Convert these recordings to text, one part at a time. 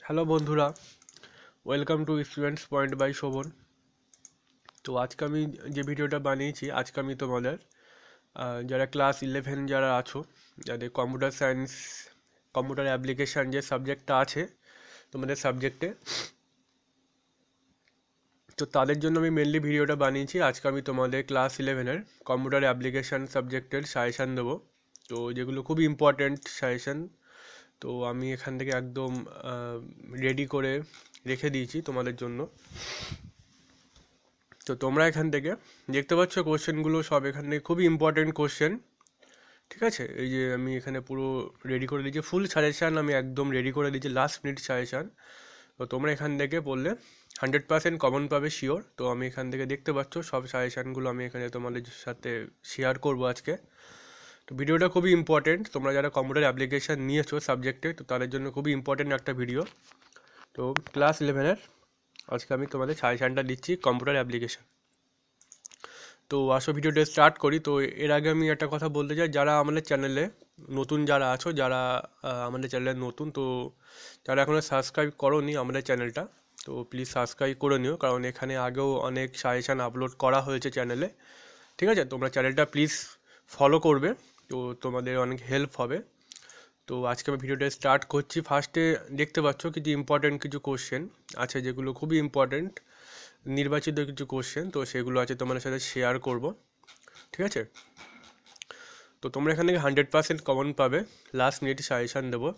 Hello বন্ধুরা, welcome to students point by Shovan. তো আজকে আমি যে ভিডিওটা বানিয়েছি, আজকে আমি তোমাদের যারা ক্লাস 11 যারা আছো, যাদের কম্পিউটার সায়েন্স কম্পিউটার অ্যাপ্লিকেশান যে সাবজেক্টটা আছে তোমাদের সাবজেক্টে, তো তাদের জন্য আমি মেনলি ভিডিওটা বানিয়েছি। আজকে আমি তোমাদের ক্লাস 11-এর কম্পিউটার অ্যাপ্লিকেশান সাবজেক্টের সাজেশান দেবো, তো যেগুলো খুবই ইম্পর্ট্যান্ট সাজেশান। তো আমি এখান থেকে একদম রেডি করে রেখে দিয়েছি তোমাদের জন্য। তো তোমরা এখান থেকে দেখতে পাচ্ছ কোশ্চেনগুলো সব এখান থেকে খুবই ইম্পর্টেন্ট কোশ্চেন, ঠিক আছে। এই যে আমি এখানে পুরো রেডি করে দিয়েছি, ফুল সাজেশান আমি একদম রেডি করে দিয়েছি, লাস্ট মিনিট সাজেশান। তো তোমরা এখান থেকে পড়লে 100% কমন পাবে শিওর। তো আমি এখান থেকে দেখতে পাচ্ছ সব সাজেশানগুলো আমি এখানে তোমাদের সাথে শেয়ার করব আজকে। তো ভিডিওটা খুবই ইম্পর্টেন্ট, তোমরা যারা কম্পিউটার অ্যাপ্লিকেশান নিয়েছো সাবজেক্টে, তো তাদের জন্য খুবই ইম্পর্টেন্ট একটা ভিডিও। তো ক্লাস 11-এর আজকে আমি তোমাদের সাজেশানটা দিচ্ছি কম্পিউটার অ্যাপ্লিকেশান। তো আসো ভিডিওটা স্টার্ট করি। তো এর আগে আমি একটা কথা বলতে চাই, যারা আমাদের চ্যানেলে নতুন যারা আছো, যারা আমাদের চ্যানেলে নতুন, তো যারা এখনও সাবস্ক্রাইব করোনি আমাদের চ্যানেলটা, তো প্লিজ সাবস্ক্রাইব করে নিও, কারণ এখানে আগেও অনেক সাজেশান আপলোড করা হয়েছে চ্যানেলে, ঠিক আছে। তোমরা চ্যানেলটা প্লিজ ফলো করবে, তো তোমাদের অনেক হেল্প হবে। তো আজকে আমি ভিডিওটা স্টার্ট করছি। ফার্স্টে দেখতে পাচ্ছ কিছু ইম্পর্টেন্ট কিছু কোশ্চেন আছে, যেগুলো খুবই ইম্পর্টেন্ট, নির্বাচিত কিছু কোশ্চেন, তো সেগুলো আছে তোমাদের সাথে শেয়ার করব, ঠিক আছে। তো তোমরা এখান থেকে 100% কমন পাবে, লাস্ট মিনিট সাজেশান দেবো।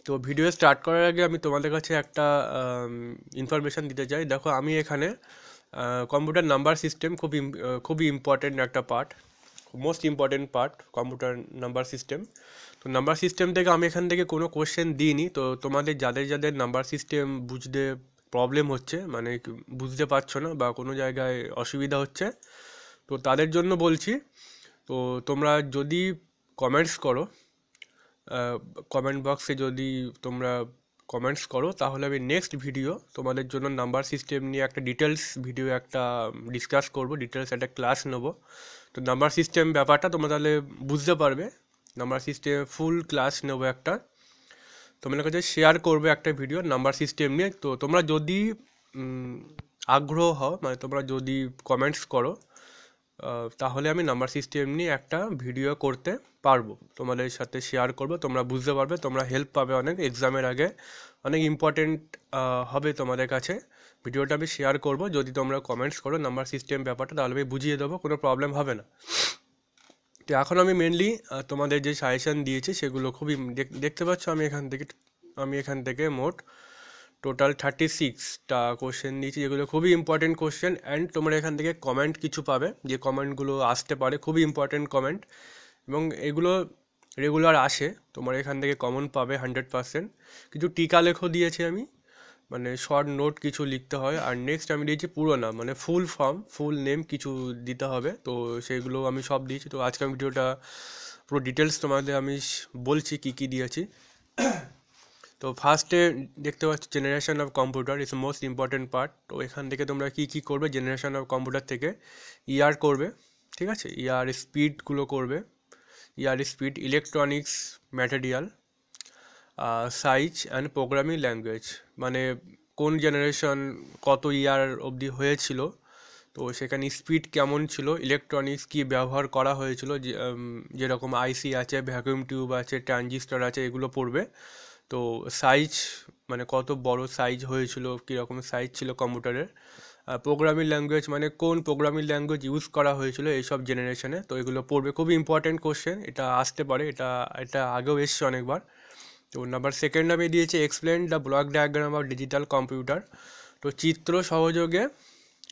তো ভিডিও স্টার্ট করার আগে আমি তোমাদের কাছে একটা ইনফরমেশান দিতে চাই। দেখো, আমি এখানে কম্পিউটার নাম্বার সিস্টেম খুবই ইম্পর্টেন্ট একটা part, most important part computer number system. তো নাম্বার সিস্টেম থেকে আমি এখান থেকে কোনো কোশ্চেন দিইনি। তো তোমাদের যাদের যাদের নাম্বার সিস্টেম বুঝতে প্রবলেম হচ্ছে, মানে বুঝতে পারছো না বা কোনো জায়গায় অসুবিধা হচ্ছে, তো তাদের জন্য বলছি। তো তোমরা যদি কমেন্টস করো, কমেন্ট বক্সে যদি তোমরা কমেন্টস করো, তাহলে আমি নেক্সট ভিডিও তোমাদের জন্য নাম্বার সিস্টেম নিয়ে একটা ডিটেলস ভিডিও একটা ডিসকাস করব, ডিটেলস একটা ক্লাস নেব। তো নাম্বার সিস্টেম ব্যাপারটা তোমরা তাহলে বুঝতে পারবে। নাম্বার সিস্টেম ফুল ক্লাস নেবো একটা, তোমাদের কাছে শেয়ার করবে একটা ভিডিও নাম্বার সিস্টেম নিয়ে। তো তোমরা যদি আগ্রহ হও, মানে তোমরা যদি কমেন্টস করো, তাহলে আমি নাম্বার সিস্টেম নিয়ে একটা ভিডিও করতে পারবো, তোমাদের সাথে শেয়ার করব, তোমরা বুঝতে পারবে, তোমরা হেল্প পাবে অনেক, এক্সামের আগে অনেক ইম্পর্টেন্ট হবে তোমাদের কাছে। ভিডিওটা আমি শেয়ার করব, যদি তোমরা কমেন্টস করো নাম্বার সিস্টেম ব্যাপারটা, তাহলে আমি বুঝিয়ে দেবো, কোনো প্রবলেম হবে না। তো এখন আমি মেনলি তোমাদের যে সাজেশান দিয়েছি সেগুলো খুবই দেখতে পাচ্ছ, আমি এখান থেকে মোট টোটাল 36টা কোশ্চেন দিয়েছি, যেগুলো খুবই ইম্পর্টেন্ট কোশ্চেন। অ্যান্ড তোমরা এখান থেকে কমেন্ট কিছু পাবে, যে কমেন্টগুলো আসতে পারে, খুবই ইম্পর্টেন্ট কমেন্ট, এবং এগুলো রেগুলার আসে, তোমার এখান থেকে কমন পাবে 100%। কিছু টিকা লেখো দিয়েছি আমি, মানে শর্ট নোট কিছু লিখতে হয়। আর নেক্সট আমি দিয়েছি পুরো নাম, মানে ফুল ফর্ম, ফুল নেম কিছু দিতে হবে, তো সেগুলো আমি সব দিয়েছি। তো আজকে আমি ভিডিওটা পুরো ডিটেলস তোমাদের আমি বলছি কী কী দিয়েছি। তো ফার্স্টে দেখতে পাচ্ছ generation of computer is most important part. তো এখান থেকে তোমরা কী কী করবে, জেনারেশন অফ কম্পিউটার থেকে ইয়ার করবে, ঠিক আছে, ইয়ার স্পিডগুলো করবে, year speed, electronics material, size and programming language, মানে কোন জেনারেশন কত ইয়ার অবধি হয়েছিল, তো সেখানে স্পিড কেমন ছিল, ইলেকট্রনিক্স কী ব্যবহার করা হয়েছিল, যেরকম আইসি আছে, ভ্যাকুয়াম টিউব আছে, ট্রানজিস্টর আছে, এগুলো পড়বে। তো সাইজ, মানে কত বড় সাইজ হয়েছিল, কীরকম সাইজ ছিল কম্পিউটারের। প্রোগ্রামিং ল্যাঙ্গুয়েজ, মানে কোন প্রোগ্রামিং ল্যাঙ্গুয়েজ ইউজ করা হয়েছিল এইসব জেনারেশনে, তো এগুলো পড়বে, খুবই ইম্পর্টেন্ট কোশ্চেন, এটা আসতে পারে, এটা আগেও এসছে অনেকবার। তো নাম্বার সেকেন্ড আমি দিয়েছি explain the block diagram of digital computer. তো চিত্র সহযোগে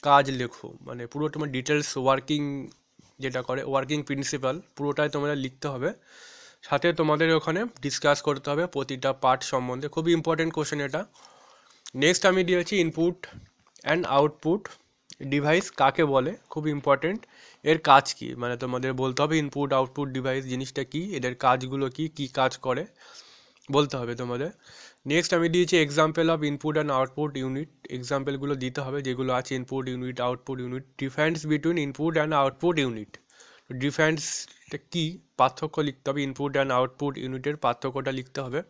কাজ লেখো, মানে পুরো তোমার ডিটেলস ওয়ার্কিং যেটা করে, ওয়ার্কিং প্রিন্সিপাল পুরোটাই তোমরা লিখতে হবে, সাথে তোমাদের ওখানে ডিসকাস করতে হবে প্রতিটা পার্ট সম্বন্ধে, খুবই ইম্পর্টেন্ট কোশ্চেন এটা। নেক্সট আমি দিয়েছি ইনপুট অ্যান্ড আউটপুট ডিভাইস কাকে বলে, খুব ইম্পর্টেন্ট, এর কাজ কী, মানে তোমাদের বলতে হবে ইনপুট আউটপুট ডিভাইস জিনিসটা কী, এদের কাজগুলো কী কী কাজ করে বলতে হবে তোমাদের। নেক্সট আমি দিয়েছি example of input and output unit, এক্সাম্পলগুলো দিতে হবে যেগুলো আছে, input unit, output unit, difference between input and output unit, ডিফারেন্সটা কী, পার্থক্য লিখতে হবে, ইনপুট অ্যান্ড আউটপুট ইউনিটের পার্থক্যটা লিখতে হবে।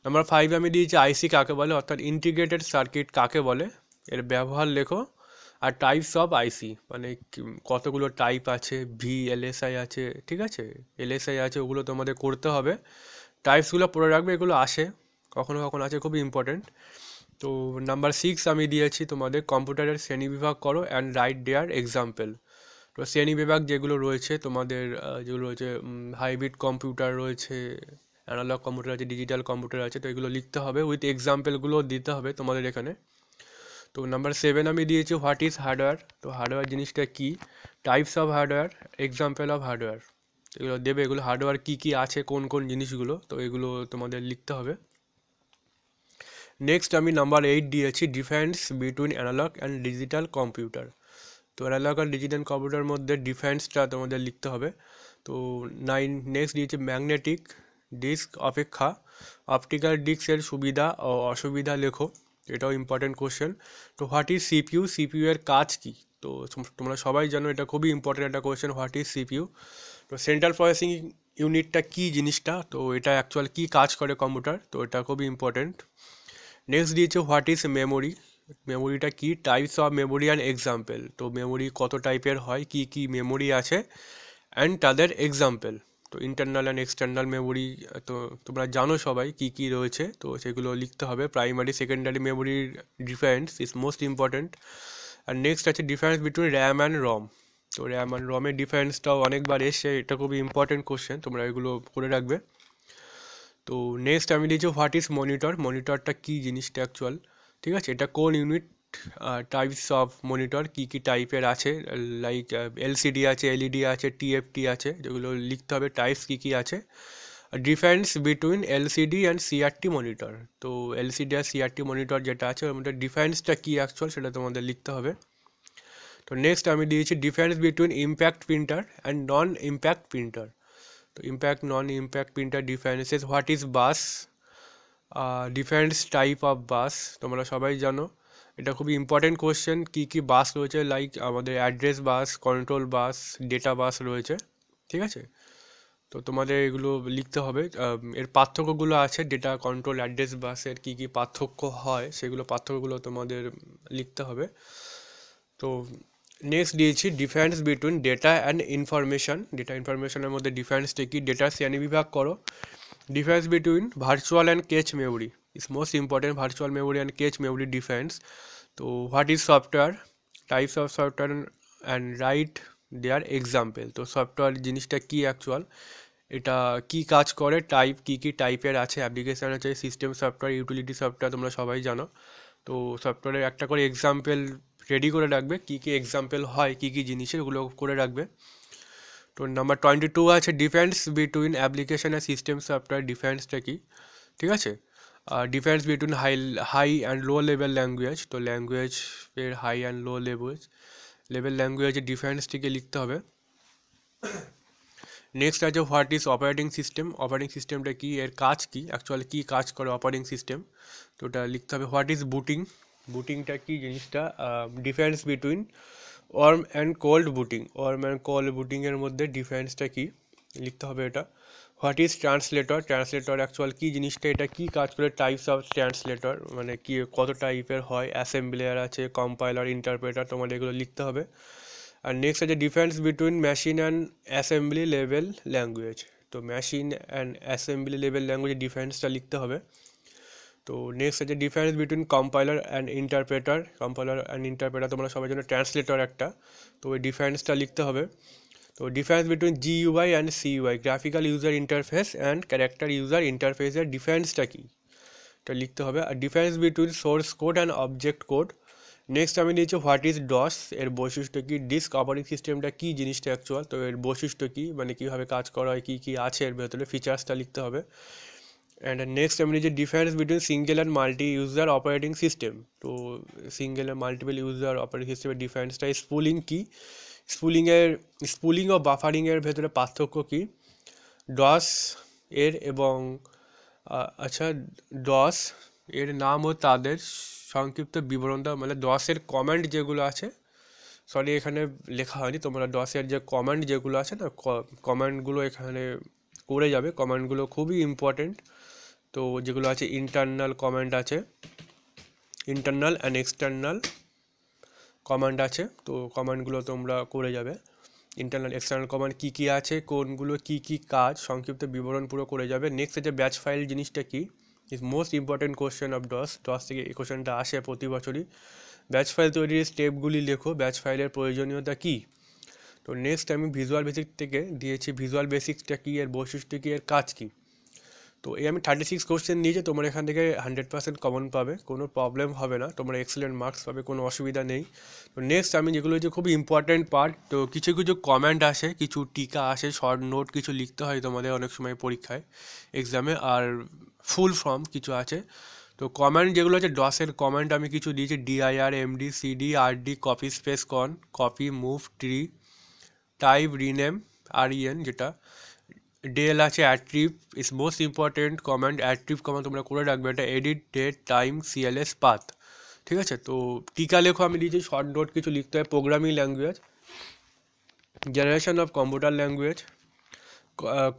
নাম্বার 5 আমি দিয়েছি আইসি কাকে বলে, অর্থাৎ ইন্টিগ্রেটেড সার্কিট কাকে বলে, এর ব্যবহার লেখো। আর টাইপস অফ আইসি মানে কতগুলো টাইপ আছে, এলএসআই আছে, ঠিক আছে, এলএসআই আছে, ওগুলো তোমাদের করতে হবে। টাইপসগুলো পড়ে রাখবে, এগুলো আসে কখনো কখনো আছে, খুবই ইম্পর্টেন্ট। তো নাম্বার 6 আমি দিয়েছি তোমাদের কম্পিউটারের শ্রেণীবিভাগ করো অ্যান্ড রাইট দেয়ার এক্সাম্পল। তো শ্রেণীবিভাগ যেগুলো রয়েছে তোমাদের, যেগুলো রয়েছে হাইব্রিড কম্পিউটার রয়েছে, অ্যানালগ কম্পিউটার আছে, ডিজিটাল কম্পিউটার আছে, তো এগুলো লিখতে হবে, উইথ এক্সাম্পলগুলো দিতে হবে তোমাদের এখানে। তো নাম্বার 7 আমি দিয়েছি হোয়াট ইজ হার্ডওয়্যার। তো হার্ডওয়্যার জিনিসটা কি, types of hardware, example of hardware, এগুলো দেবে। এগুলো হার্ডওয়্যার কী কী আছে, কোন কোন জিনিসগুলো, তো এগুলো তোমাদের লিখতে হবে। নেক্সট আমি নাম্বার 8 দিয়েছি difference between analog and digital computer. তো অ্যানালগ আর ডিজিটাল কম্পিউটার মধ্যে ডিফারেন্সটা তোমাদের লিখতে হবে। তো 9 নেক্সট দিয়েছে ম্যাগনেটিক ডিস্ক অপেক্ষা অপটিক্যাল ডিস্কের সুবিধা ও অসুবিধা লেখো, এটাও ইম্পর্টেন্ট কোশ্চেন। তো হোয়াট ইজ সিপিইউ, সিপিইউ এর কাজ কী, তো তোমরা সবাই জানো এটা খুবই ইম্পর্টেন্ট একটা কোশ্চেন, হোয়াট ইজ সিপিইউ। তো সেন্ট্রাল প্রসেসিং ইউনিটটা কী জিনিসটা, তো এটা অ্যাকচুয়াল কী কাজ করে কম্পিউটার, তো এটা খুবই ইম্পর্টেন্ট। নেক্সট দিয়েছে হোয়াট ইজ মেমোরি, মেমোরিটা কি, types of memory and example. তো মেমোরি কত টাইপের হয়, কি কি মেমোরি আছে, অ্যান্ড তাদের এক্সাম্পল। তো ইন্টারনাল অ্যান্ড এক্সটার্নাল মেমোরি, তো তোমরা জানো সবাই কি কি রয়েছে, তো সেগুলো লিখতে হবে। প্রাইমারি সেকেন্ডারি মেমোরির ডিফারেন্স ইজ মোস্ট ইম্পর্ট্যান্ট। আর নেক্সট আছে difference between RAM and ROM. তো র্যাম অ্যান্ড রমের ডিফারেন্সটাও অনেকবার এসছে, এটা খুবই ইম্পর্টেন্ট কোশ্চেন, তোমরা এগুলো করে রাখবে। তো নেক্সট আমি দিয়েছি হোয়াট ইজ মনিটর, মনিটরটা কী জিনিসটা অ্যাকচুয়াল, ঠিক আছে, এটা কোন ইউনিট, টাইপস অফ মনিটর কী কী টাইপের আছে, লাইক এলসিডি আছে, এলইডি আছে, টিএফটি আছে, যেগুলো লিখতে হবে টাইপস কী কী আছে। Difference between LCD and CRT monitor. তো এলসিডি আর সিআরটি মনিটর যেটা আছে ওর মধ্যে ডিফারেন্সটা কী অ্যাকচুয়াল, সেটা তোমাদের লিখতে হবে। তো নেক্সট আমি দিয়েছি difference between impact printer and non impact printer. তো impact non impact printer differences, what is bus, different type of bus, তোমরা সবাই জানো এটা খুবই ইম্পর্টেন্ট কোশ্চেন, কী কী বাস রয়েছে, লাইক আমাদের অ্যাড্রেস বাস, কন্ট্রোল বাস, ডেটা বাস রয়েছে, ঠিক আছে। তো তোমাদের এগুলো লিখতে হবে, এর পার্থক্যগুলো আছে, ডেটা কন্ট্রোল অ্যাড্রেস বাসের কী কী পার্থক্য হয়, সেগুলো পার্থক্যগুলো তোমাদের লিখতে হবে। তো নেক্সট দিয়েছি difference between data and information, data ইনফরমেশনের মধ্যে ডিফারেন্সটা কি, ডেটা শ্রেণীবিভাগ করো। Difference between virtual and cache memory is most important, virtual memory and cache memory difference. তো what is software, types of software and write their example. তো software জিনিসটা কি অ্যাকচুয়াল, এটা কি কাজ করে, টাইপ কী কী টাইপের আছে, অ্যাপ্লিকেশান আছে, সিস্টেম সফটওয়্যার, ইউটিলিটি সফটওয়্যার, তোমরা সবাই জানো। তো সফটওয়্যারের একটা করে এক্সাম্পল রেডি করে রাখবে, কী কী এক্সাম্পল হয়, কী কী জিনিসের, ওগুলো করে রাখবে। তো নাম্বার 22 আছে ডিফারেন্স বিটুইন অ্যাপ্লিকেশন আর সিস্টেম সফটওয়্যার, ডিফারেন্সটা কি, ঠিক আছে। আর difference between high and low level language, তো ল্যাঙ্গুয়েজ এর হাই অ্যান্ড লো লেভেল ল্যাঙ্গুয়েজের ডিফারেন্সটিকে লিখতে হবে। নেক্সট আছে what is operating system, operating সিস্টেমটা কি, এর কাজ কি, অ্যাকচুয়ালি কী কাজ করে অপারেটিং সিস্টেম, তো ওটা লিখতে হবে। হোয়াট ইজ বুটিং, বুটিংটা কি জিনিসটা, difference between warm and cold booting, warm and cold বুটিংয়ের মধ্যে ডিফারেন্সটা কি লিখতে হবে এটা। What is translator, translator actual কী জিনিসটা, এটা কী কাজ করে, টাইপস অফ ট্রান্সলেটর মানে কি কত টাইপের হয়, অ্যাসেম্বলার আছে, কম্পাইলার, ইন্টারপ্রেটার, তোমাদের এগুলো লিখতে হবে। আর নেক্সট আছে difference between machine and assembly level language, তো মেশিন অ্যান্ড অ্যাসেম্বলি লেভেল ল্যাঙ্গুয়েজের ডিফারেন্সটা লিখতে হবে। তো নেক্সট আছে difference between compiler and interpreter, compiler and interpreter তোমরা সবাই জন্য ট্রান্সলেটর একটা, তো ওই ডিফারেন্সটা লিখতে হবে। তো difference between GUI and CUI, graphical user interface and character user ইন্টারফেসের ডিফারেন্সটা কী, এটা লিখতে হবে। আর difference between source code and object code. Next আমি নিয়েছি হোয়াট ইজ ডস, এর বৈশিষ্ট্য কী, ডিস্ক অপারেটিং সিস্টেমটা কী জিনিসটা অ্যাকচুয়াল, তো এর বৈশিষ্ট্য কী মানে কীভাবে কাজ করা হয়, কী কী আছে এর ভেতরে, ফিচার্সটা লিখতে হবে। অ্যান্ড নেক্সট আমি নিয়েছি difference between single and multi user operating system, তো single and multiple user operating সিস্টেমের ডিফারেন্সটা। স্পুলিং কী, স্পুলিং ও বাফারিংয়ের ভেতরে পার্থক্য কী, ডস এর এবং আচ্ছা ডস এর নাম ও তাদের সংক্ষিপ্ত বিবরণটা, মানে ডসের কমান্ড যেগুলো আছে, সরি এখানে লেখা হয়নি, তোমরা ডসের যে কমান্ড যেগুলো আছে না, কমান্ডগুলো এখানে করে যাবে, কমান্ডগুলো খুবই ইম্পর্টেন্ট, তো যেগুলো আছে ইন্টারনাল কমেন্ট আছে, ইন্টারনাল অ্যান্ড এক্সটার্নাল কমান্ড আছে, তো কমান্ডগুলো তোমরা করে যাবে। ইন্টারনাল এক্সটার্নাল কমান্ড কী কী আছে, কোনগুলো কী কী কাজ, সংক্ষিপ্ত বিবরণ পুরো করে যাবে। নেক্সট আছে ব্যাচ ফাইল জিনিসটা কি, is most important question of DOS থেকে এই কোশ্চেনটা আসে প্রতি বছরই। ব্যাচ ফাইল তৈরির স্টেপগুলি লেখো, ব্যাচ ফাইলের প্রয়োজনীয়তা কী। তো নেক্সট আমি ভিজুয়াল বেসিক থেকে দিয়েছি ভিজুয়াল বেসিক্সটা কী, এর বৈশিষ্ট্য কী, এর কাজ কী। তো এই আমি 36 কোশ্চেন দিয়েছি, তোমরা এখান থেকে 100% কমন পাবে, কোনো প্রবলেম হবে না, তোমরা এক্সেলেন্ট মার্কস পাবে, কোনো অসুবিধা নেই। তো নেক্সট আমি যেগুলো হচ্ছে খুবই ইম্পর্ট্যান্ট পার্ট, তো কিছু কিছু কমেন্ট আসে, কিছু টিকা আসে, শর্ট নোট কিছু লিখতে হয় তোমাদের অনেক সময় পরীক্ষায় এক্সামে, আর ফুল ফর্ম কিছু আছে। তো কমেন্ট যেগুলো আছে ডসের কমেন্ট আমি কিছু দিয়েছি, DIR, MD, CD, RD, copy space con, copy, move, tree, type, rename, REN যেটা। ডেল আছে attrib, is most important command, attrib command তোমরা করে রাখবে, এটা edit, date, time, CLS, path, ঠিক আছে। তো টিকা লেখো আমি দিয়েছি, শর্ট নোট কিছু লিখতে হয়, programming language, generation of computer language,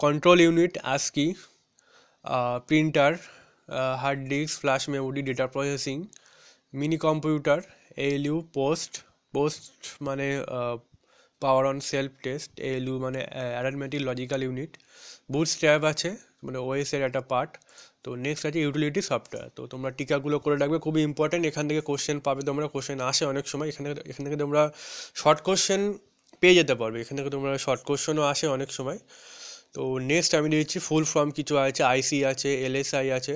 control unit, ASCII, printer, hard disk, flash memory, data processing, mini computer, ALU, POST মানে power on self test, ALU মানে অ্যারিথমেটিক লজিক্যাল ইউনিট, বুটস্ট্র্যাপ আছে মানে ওএসের একটা part. তো next আছে utility software. তো তোমরা টিকাগুলো করে রাখবে, খুবই ইম্পর্টেন্ট, এখান থেকে কোশ্চেন পাবে তোমরা, কোশ্চেন আসে অনেক সময়, এখান থেকে তোমরা শর্ট কোশ্চেন পেয়ে যেতে পারবে, এখান থেকে তোমরা শর্ট কোশ্চেনও আসে অনেক সময়। তো নেক্সট আমি দিচ্ছি ফুল ফর্ম কিছু আছে, আইসি আছে, এলএসআই আছে,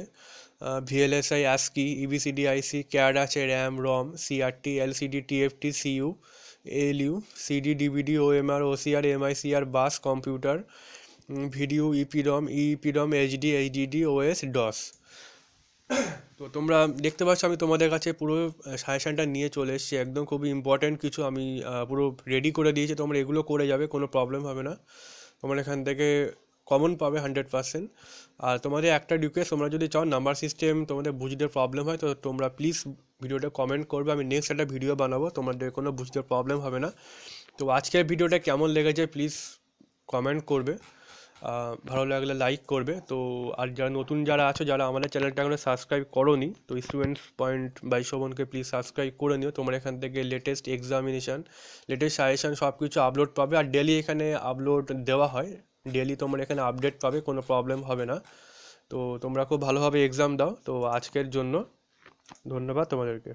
VLSI, ASCII, EBCD, IC, CAD আছে, RAM, ROM, CRT, LCD, TFT, CU, ALU, CD, DVD, OMR, OCR, MICR, bus computer, video, EPROM, HD, HDD, OS, DOS. তো তোমরা দেখতে পাচ্ছ আমি তোমাদের কাছে পুরো সাজেশানটা নিয়ে চলে এসেছি, একদম খুবই ইম্পর্ট্যান্ট কিছু আমি পুরো রেডি করে দিয়েছি, তোমরা এগুলো করে যাবে, কোনো প্রবলেম হবে না, তোমরা এখান থেকে কমন পাবে 100%। আর তোমাদের একটা রিকোয়েস্ট, তোমরা যদি চাও নাম্বার সিস্টেম তোমাদের বুঝতে প্রবলেম হয়, তো তোমরা প্লিজ ভিডিওটা কমেন্ট করবে, আমি নেক্সট একটা ভিডিও বানাবো, তোমাদের কোনো বুঝতে প্রবলেম হবে না। তো আজকের ভিডিওটা কেমন লেগেছে প্লিজ কমেন্ট করবে, ভালো লাগলে লাইক করবে। তো আর যারা নতুন যারা আছো, যারা আমাদের চ্যানেলটা এখনো সাবস্ক্রাইব করোনি, তো স্টুডেন্টস পয়েন্ট বাই শোভনকে প্লিজ সাবস্ক্রাইব করে নিও, তোমরা এখান থেকে লেটেস্ট এক্সামিনেশান, লেটেস্ট সাজেশান সব কিছু আপলোড পাবে, আর ডেলি এখানে আপলোড দেওয়া হয়, ডেলি তোমরা এখানে আপডেট পাবে, কোনো প্রবলেম হবে না। তো তোমরা খুব ভালোভাবে এক্সাম দাও। তো আজকের জন্য ধন্যবাদ তোমাদেরকে।